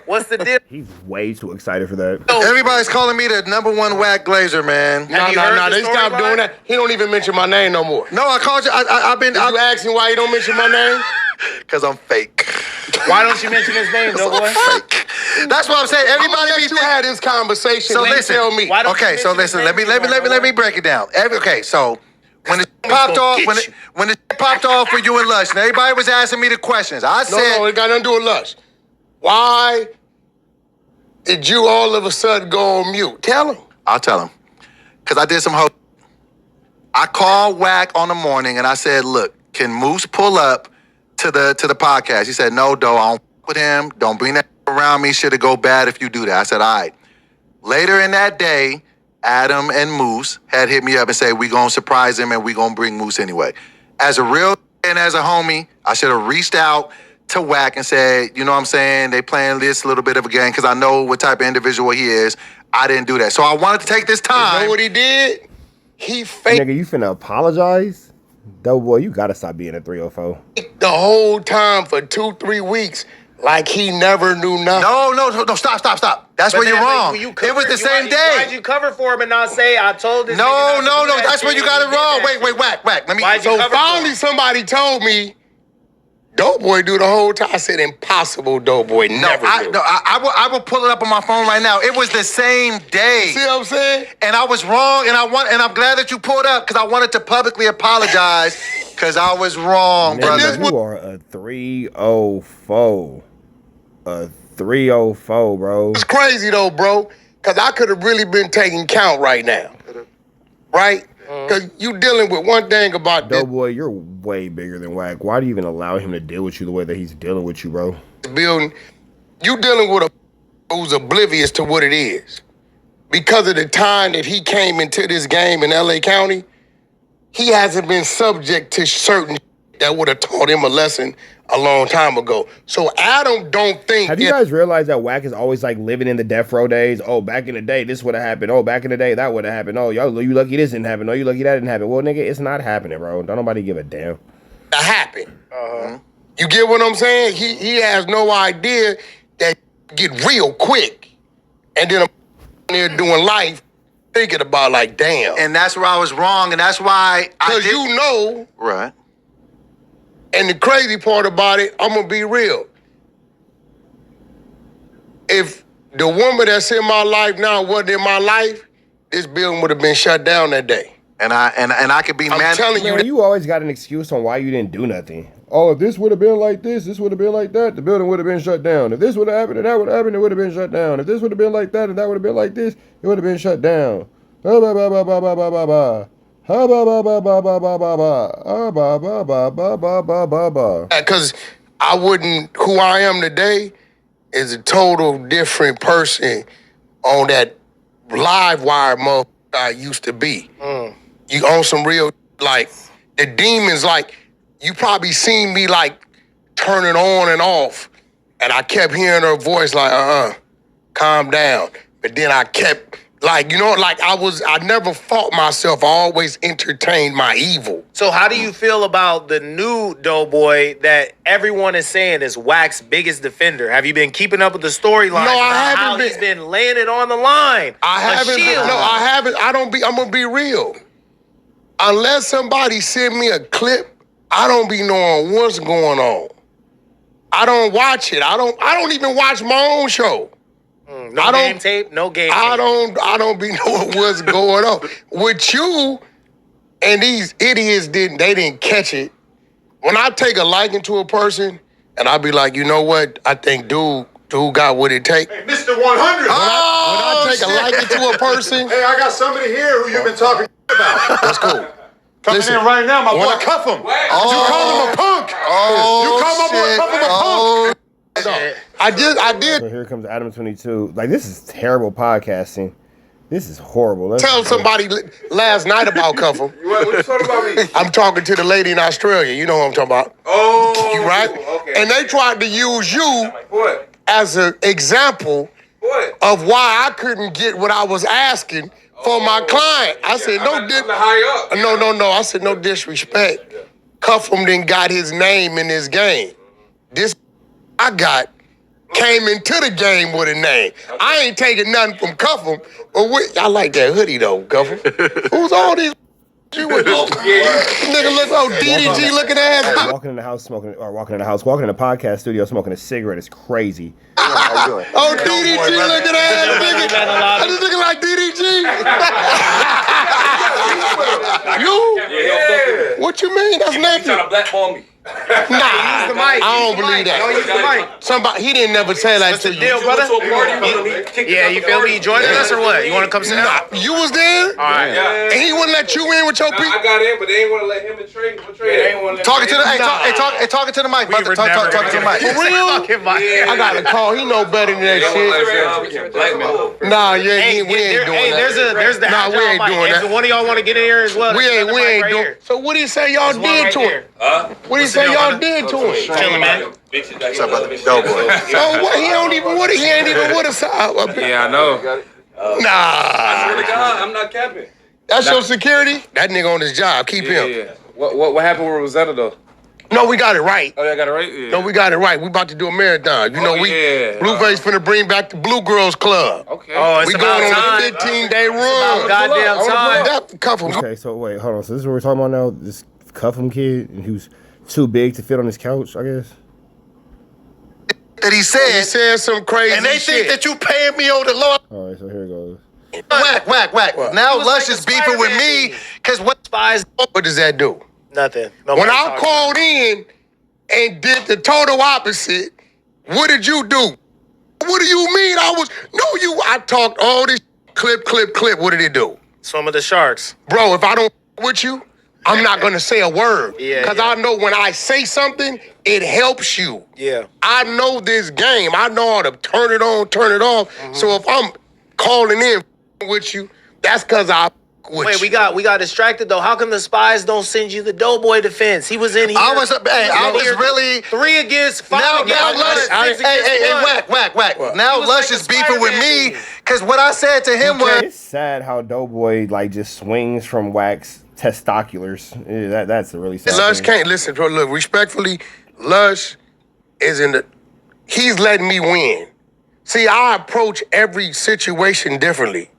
What's the deal? He's way too excited for that. Everybody's calling me the #1 whack glazer, man. No, they stopped doing that. He don't even mention my name no more. No, I called you. I've been. You asking why he don't mention my name? Because I'm fake. Why don't you mention his name, though, boy? Fake. That's what I'm saying. Everybody let you had this conversation. So listen, tell me. Okay, so listen. Let me break it down. Okay, so when it popped off, when it popped off for you and Lush, and everybody was asking me the questions, I said, No, it got nothing to do with Lush. Why did you all of a sudden go on mute? Tell him. I'll tell him. Because I did some I called Wack on the morning and I said, look, can Moose pull up to the podcast? He said, no, I don't with him. Don't bring that around me. Shit'll go bad if you do that. I said, all right. Later in that day, Adam and Moose had hit me up and said, we gonna surprise him and we gonna bring Moose anyway. As a real and as a homie, I should have reached out to Wack and said, you know what I'm saying? They playing this little bit of a game because I know what type of individual he is. I didn't do that. So I wanted to take this time. You know what he did? He faked. Nigga, you finna apologize? Doughboy, you gotta stop being a 304. The whole time for 2-3 weeks, like he never knew nothing. No, stop. That's where you're wrong. It was the same day. Why'd you cover for him and not say, I told this No, that's where you got it wrong. Wait, Wack. Let me. So finally somebody told me, Doughboy do the whole time. I said, impossible, Doughboy never do. I will pull it up on my phone right now. It was the same day. See what I'm saying? And I was wrong, and I'm glad that you pulled up because I wanted to publicly apologize because I was wrong, brother. You are a 304. A 304, bro. It's crazy though, bro, because I could have really been taking count right now. Right? Because you dealing with one thing about this. Doughboy, you're way bigger than Wack. Why do you even allow him to deal with you the way that he's dealing with you, bro? Building, you dealing with a who's oblivious to what it is. Because of the time that he came into this game in LA County, he hasn't been subject to certain that would have taught him a lesson a long time ago. So Adam don't think... Have you guys realized that Wack is always like living in the death row days? Oh, back in the day, this would have happened. Oh, back in the day, that would have happened. Oh, yo, you lucky this didn't happen. Oh, you lucky that didn't happen. Well, nigga, it's not happening, bro. Don't nobody give a damn. That happened. You get what I'm saying? He has no idea that get real quick. And then I'm there doing life thinking about like, damn. And that's where I was wrong, and that's why Because you know... Right. And the crazy part about it, I'm gonna be real. If the woman that's in my life now wasn't in my life, this building would have been shut down that day. And I could be mad. I'm telling you, you always got an excuse on why you didn't do nothing. Oh, if this would have been like this would have been like that, the building would have been shut down. If this would have happened and that would have happened, it would have been shut down. If this would have been like that and that would have been like this, it would have been shut down. Ba ba ba ba ba ba ba ba ba. Ha ba ba ba ba ba ba ba ba. Ah ba ba ba ba ba ba ba ba. because I wouldn't. Who I am today is a total different person on that live wire motherfucker I used to be. You on some real like the demons. Like you probably seen me like turning on and off, and I kept hearing her voice like calm down. But then I kept. Like, you know, like I never fought myself. I always entertained my evil. So how do you feel about the new Doughboy that everyone is saying is Wack's biggest defender? Have you been keeping up with the storyline? No, I haven't been. He's been laying it on the line. I haven't been. No, I haven't. I'm gonna be real. Unless somebody send me a clip, I don't be knowing what's going on. I don't watch it. I don't even watch my own show. No game tape. I don't be knowing what's going on. With you and these idiots didn't catch it. When I take a liking to a person and I be like, you know what? I think dude got what it take. Hey, Mr. 100. When I take a liking to a person. Hey, I got somebody here who you've been talking about. That's cool. Coming Listen, in right now, my boy, cuff him. You call him a punk. You call my boy, cuff him a punk. I did. So here comes Adam 22. Like, this is terrible podcasting. This is horrible. Tell somebody last night about Cuff'em. What you talking about me? I'm talking to the lady in Australia. You know what I'm talking about. Oh. You right? Okay. And they tried to use you What? as an example What? of why I couldn't get what I was asking for my client. I said, I'm the high up. No. I said, no disrespect. Cuff'em didn't got his name in this game. This I got came into the game with a name. I ain't taking nothing from Cuff'em, but I like that hoodie though, Cuff'em. Who's all these? You with nigga look like DDG looking ass. Walking in the house walking in the podcast studio smoking a cigarette is crazy. Oh, DDG looking ass nigga. I just looking like DDG. You? What you mean? That's nothing. Trying to blackball me. Nah, I don't believe that. Don't use the mic. Somebody, he didn't never say that to you. Deal, brother. Yeah, you feel me? You joining us or what? You want to come sit down? You was there? All right. And he wouldn't let you in with your people? I got in, but they ain't want to let him and Trey. Talking to the talking to the mic, brother. Talking to the mic. For real? I got a call. He know better than that shit. Nah, we ain't doing that. Hey, there's the Nah, we ain't doing that. If one of y'all want to get in here as well, We ain't doing. So what he say y'all did to him? What he say y'all did to him? Chilling, man. What's up, brother? Doughboy. So what? He ain't even with us. Yeah, I know. Nah. I'm not capping. That's your security? That nigga on his job. Keep him. Yeah. What happened with Rosetta though? No, we got it right. Oh, I got it right? Yeah. No, we got it right. We about to do a marathon. You know, Blueface finna bring back the Blue Girls Club. Okay. Oh, it's We about going time. on a 15-day run. Goddamn time. Couple. Okay, so wait, hold on. So this is what we're talking about now. This Cuff'em kid, and he was too big to fit on his couch, I guess. That he He said, said some crazy and they shit. think that you paying me on the law. All right, so here it goes. Whack. Now was Lush like is a beefing with Spider-Man me because what Spies. What does that do? Nothing. When I called in and did the total opposite, what did you do? What do you mean I talked all this clip. What did it do? Some of the sharks. Bro, if I don't with you, I'm not gonna say a word. Yeah, Because I know when I say something, it helps you. Yeah. I know this game. I know how to turn it on, turn it off. Mm-hmm. So if I'm calling in with you, that's because I with Wait, you. we got distracted though. How come the Spies don't send you the Doughboy defense? He was in here. I was here really 3 against 5 now against Lush. 100, 6 against Hey, 1. whack. Now He was Lush like is a beefing with Spider-Man me movie. because what I said to him was. It's sad how Doughboy like just swings from Wax testiculars. Yeah, that's a really sad Lush thing. can't listen, bro. Look, respectfully, Lush is he's letting me win. See, I approach every situation differently.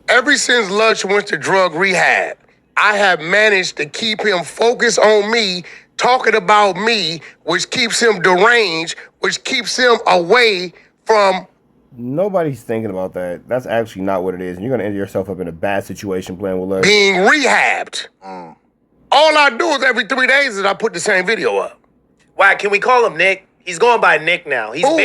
Ever since Lush went to drug rehab, I have managed to keep him focused on me, talking about me, which keeps him deranged, which keeps him away from Nobody's thinking about that. That's actually not what it is. And you're gonna end yourself up in a bad situation playing with Lush. being rehabbed. All I do is every 3 days is I put the same video up. Whack, can we call him Nick? He's going by Nick now. He's Ooh.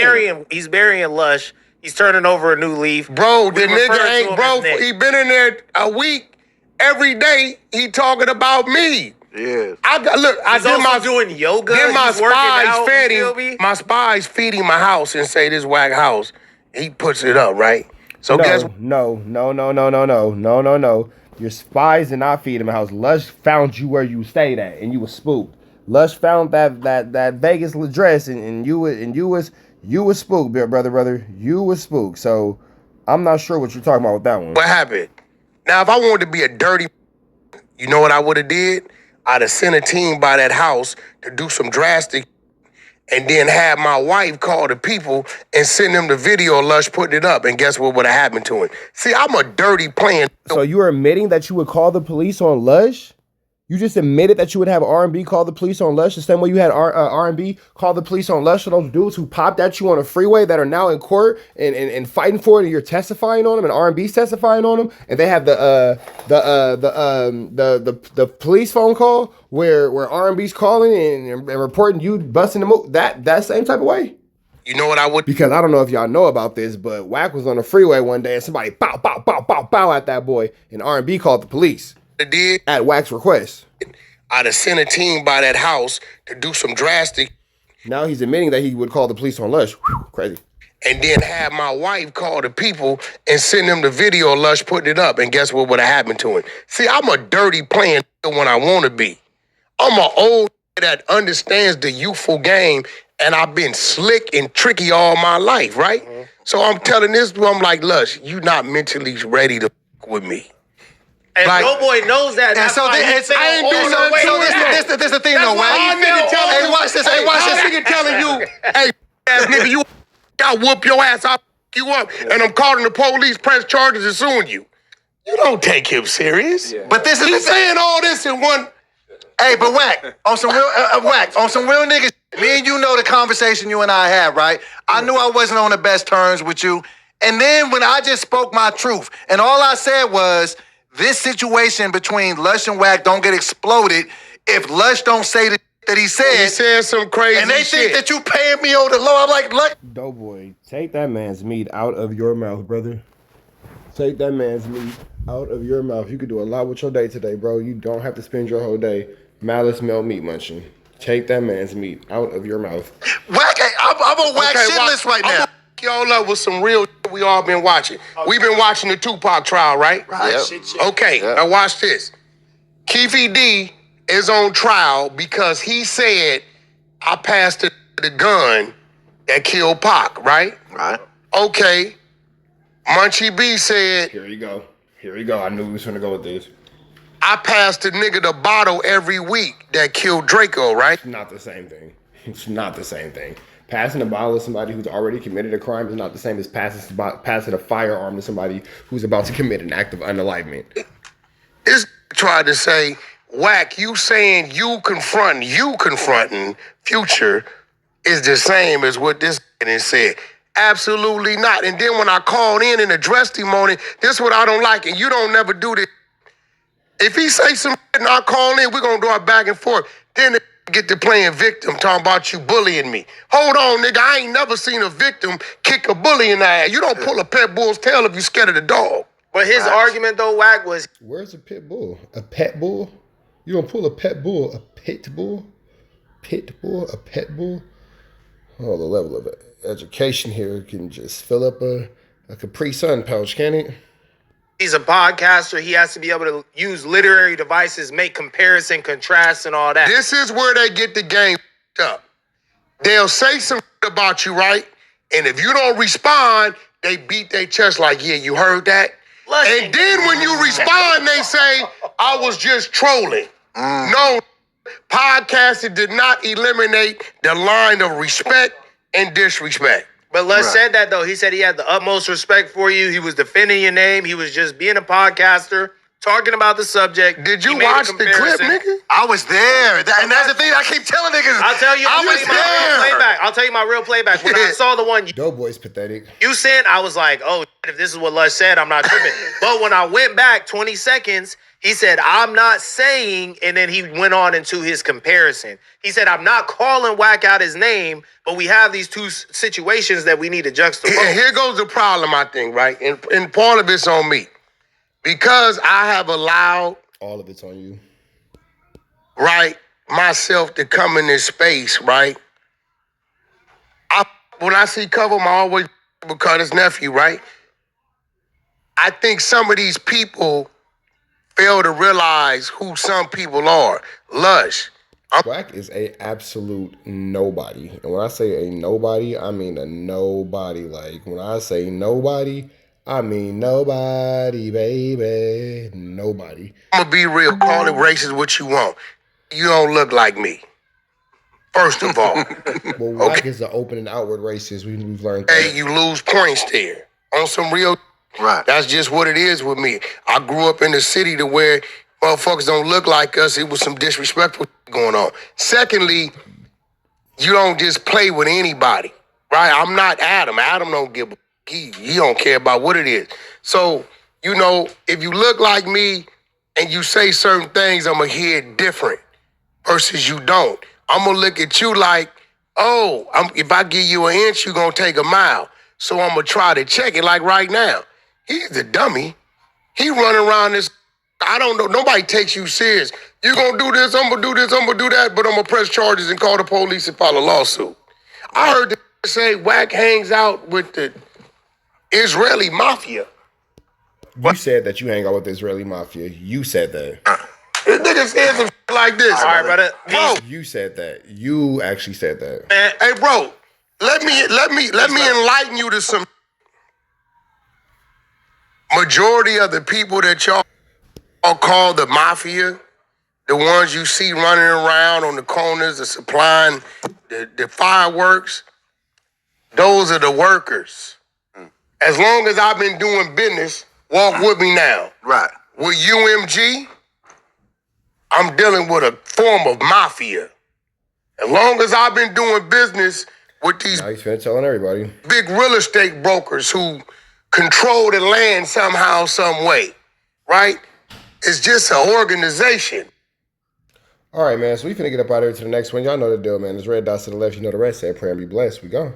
burying Lush. He's turning over a new leaf. Bro, We the refer nigga to ain't, him bro, as Nick. he been in there a week. Every day, he talking about me. Yeah. I He's did also my doing yoga. Then my He's working spies out. fed You feel him. me? My spies feed him my house and say this whack house. He puts it up, right? So guess what? No. Your spies did not feed him a house. Lush found you where you stayed at, and you was spooked. Lush found that Vegas address, and you was spooked, brother. You was spooked. So I'm not sure what you're talking about with that one. What happened? Now, if I wanted to be a dirty, you know what I would have did? I'd have sent a team by that house to do some drastic and then have my wife call the people and send them the video of Lush putting it up. And guess what would have happened to him? See, I'm a dirty playing. So you are admitting that you would call the police on Lush? You just admitted that you would have R&B call the police on Lush the same way you had R&B call the police on Lush for those dudes who popped at you on a freeway that are now in court and fighting for it, and you're testifying on them, and R&B's testifying on them, and they have the police phone call where R&B's calling and reporting you busting them up, that same type of way. You know what I would? Because I don't know if y'all know about this, but Wack was on the freeway one day and somebody bow at that boy, and R&B called the police. Did at Wack's request. I'd have sent a team by that house to do some drastic. Now he's admitting that he would call the police on Lush. Whew, crazy. And then have my wife call the people and send them the video of Lush putting it up. And guess what would have happened to him? See, I'm a dirty playing when I want to be. I'm an old that understands the youthful game, and I've been slick and tricky all my life, right? Mm-hmm. So I'm telling this, I'm like, Lush, you not mentally ready to with me. And like, Doughboy knows that. And so I ain't doing nothing. So this the thing though, Wack. Hey, watch this. Hey, watch this. Nigga telling you, hey, ass nigga, you I'll whoop your ass, I'll you up, and I'm calling the police, press charges, and suing you. You don't take him serious. Yeah. But this is He's saying all this in one. Hey, but Wack, on some real Wack, on some real niggas. Me and you know the conversation you and I had, right? I knew I wasn't on the best terms with you. And then when I just spoke my truth, and all I said was, this situation between Lush and Wack don't get exploded if Lush don't say the that he said. He said some crazy and they shit. think that you paying me over the low. I'm like, look. Doughboy, take that man's meat out of your mouth, brother. Take that man's meat out of your mouth. You could do a lot with your day today, bro. You don't have to spend your whole day malice melt meat munching. Take that man's meat out of your mouth. Wack, I'm on Wack shit list right now. I'm y'all up with some real shit we all been watching. We've been watching the Tupac trial, right? Right. Yep. Okay, now watch this. Keefy D is on trial because he said, I passed the gun that killed Pac, right? Right. Okay. Munchie B said, Here you go. Here you go. I knew we was gonna go with this. I passed the nigga the bottle every week that killed Draco, right? It's not the same thing. It's not the same thing. Passing a bottle to somebody who's already committed a crime is not the same as passing a firearm to somebody who's about to commit an act of unalivement. This tried to say, Wack, you saying you confronting Future is the same as what this said. Absolutely not. And then when I called in and addressed him on it, this is what I don't like, and you don't never do this. If he say some shit and I call in, we're gonna do our back and forth. Then they get to playing victim, talking about you bullying me. Hold on, nigga, I ain't never seen a victim kick a bully in the ass. You don't pull a pet bull's tail if you scared of the dog. But his argument though, Wack, was Where's a pit bull? A pet bull? You don't pull a pet bull, a pit bull? Pit bull, a pet bull? Oh, the level of education here can just fill up a Capri Sun pouch, can it? he's a podcaster. He has to be able to use literary devices, make comparison, contrast, and all that. This is where they get the game up. They'll say some about you, right? And if you don't respond, they beat their chest like, yeah, you heard that? And then when you respond, they say, I was just trolling. No, podcasting did not eliminate the line of respect and disrespect. But Les said that, though. He said he had the utmost respect for you. He was defending your name. He was just being a podcaster, talking about the subject. Did you watch the clip, nigga? I was there. And that's the thing I keep telling niggas. I'll tell you, I was my real playback. I'll tell you my real playback. When I saw the one Doughboy's pathetic. you sent, I was like, oh, if this is what Lush said, I'm not tripping. But when I went back 20 seconds, he said, I'm not saying, and then he went on into his comparison. He said, I'm not calling Wack out his name, but we have these two situations that we need to juxtapose. And here goes the problem, I think, right? And part of it's on me. Because I have allowed, All of it's on you. right, myself to come in this space, right? When I see Cover, I always because his nephew, right? I think some of these people fail to realize who some people are. Lush. Wack is a absolute nobody. And when I say a nobody, I mean a nobody. Like, when I say nobody, I mean nobody, baby. Nobody. I'm gonna be real. Call it racist what you want. You don't look like me. First of all. Well, Wack is the open and outward racist. We've learned that. Hey, you lose points there. On some real Right. That's just what it is with me. I grew up in the city to where motherfuckers don't look like us. It was some disrespectful going on. Secondly, you don't just play with anybody, right? I'm not Adam. Adam don't give a he don't care about what it is. So, you know, if you look like me and you say certain things, I'm gonna hear it different versus you don't. I'm gonna look at you like, oh, if I give you an inch, you're gonna take a mile. So I'm gonna try to check it like right now. He's the dummy. He running around this, I don't know, nobody takes you serious. You gonna do this, I'm gonna do this, I'm gonna do that, but I'm gonna press charges and call the police and file a lawsuit. I heard them say Wack hangs out with the Israeli mafia. You said that you hang out with the Israeli mafia. You said that. This nigga said some shit like this. All right, brother. Bro, You said that. You actually said that. hey, bro, let me enlighten you to some. Majority of the people that y'all call the mafia, the ones you see running around on the corners, the supplying the fireworks, Those are the workers. As long as I've been doing business, walk with me now. Right. With UMG, I'm dealing with a form of mafia. As long as I've been doing business with these Now he's finna telling everybody. big real estate brokers who control the land somehow, some way, right? It's just an organization. All right, man. So we finna get up out of here to the next one. Y'all know the deal, man. There's red dots to the left. You know the rest. Say a prayer and be blessed. We go.